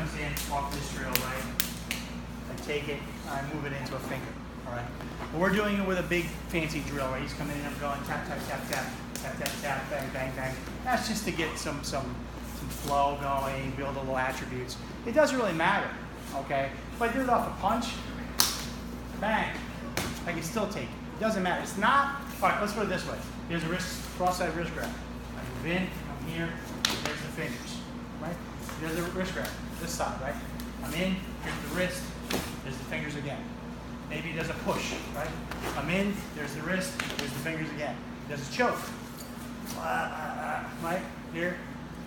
comes in off this drill, right? I take it, I move it into a finger, all right? But we're doing it with a big fancy drill, right? He's coming in and I'm going tap, tap, tap, tap, tap, tap, tap, bang, bang, bang. That's just to get some flow going, build a little attributes. It doesn't really matter, okay? If I do it off a punch, bang, I can still take it. It doesn't matter. It's not, all right, let's put it this way. Here's a wrist, cross-side wrist grab. I move in, I'm here, there's the fingers, right? There's the wrist grab, this side, right? I'm in, here's the wrist, there's the fingers again. Maybe he does a push, right? I'm in, there's the wrist, there's the fingers again. He does a choke, right? Here,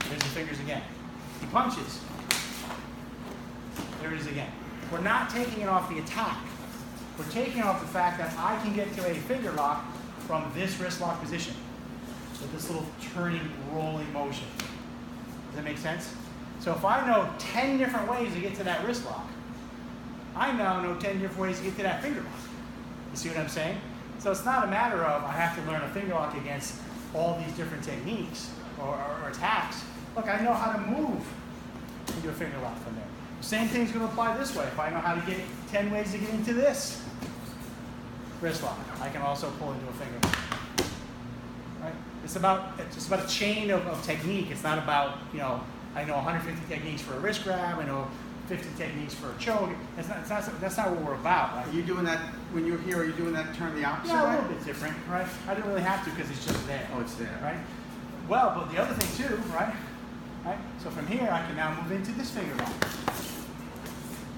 there's the fingers again. He punches, there it is again. We're not taking it off the attack. We're taking off the fact that I can get to a finger lock from this wrist lock position. So this little turning, rolling motion. Does that make sense? So if I know 10 different ways to get to that wrist lock, I now know 10 different ways to get to that finger lock. You see what I'm saying? So it's not a matter of I have to learn a finger lock against all these different techniques or attacks. Look, I know how to move into a finger lock from there. The same thing's going to apply this way. If I know how to get 10 ways to get into this wrist lock, I can also pull into a finger lock. Right? It's just about a chain of technique. It's not about, I know 150 techniques for a wrist grab. I know 50 techniques for a choke. That's not what we're about. Right? Are you doing that when you're here? Are you doing that turn the opposite way? Yeah, a little bit different, right? I didn't really have to because it's just there. Oh, it's there. Right? Well, but the other thing too, right? So from here, I can now move into this finger lock.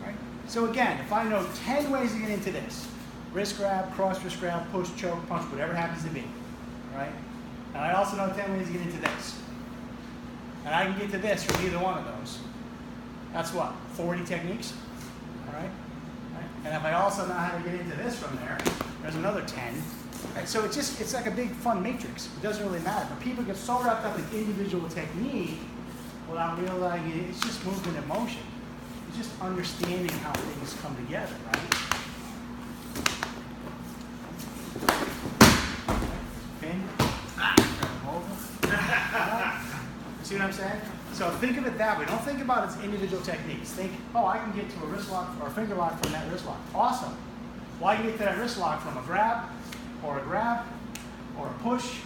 Right? So again, if I know 10 ways to get into this, wrist grab, cross wrist grab, push, choke, punch, whatever happens to be, right? And I also know 10 ways to get into this. And I can get to this from either one of those. That's what, 40 techniques? All right? And if I also know how to get into this from there, there's another 10. Right? So it's like a big fun matrix. It doesn't really matter. But people get so wrapped up in individual technique without realizing it's just movement and motion. It's just understanding how things come together, right? Pin. See what I'm saying? So think of it that way. Don't think about its individual techniques. Think, oh, I can get to a wrist lock or a finger lock from that wrist lock. Awesome. Well, I can get to that wrist lock from a grab, or a push,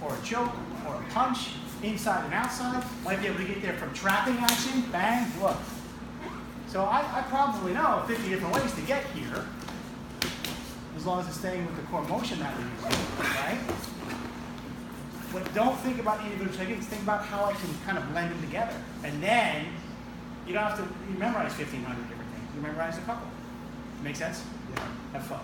or a choke, or a punch, inside and outside. Might be able to get there from trapping action, bang, look. So I probably know 50 different ways to get here, as long as it's staying with the core motion that we're using, right? But don't think about individual techniques. Think about how I can kind of blend them together. And then you don't have to memorize 1,500 different things. You memorize a couple. Make sense? Yeah. Have fun.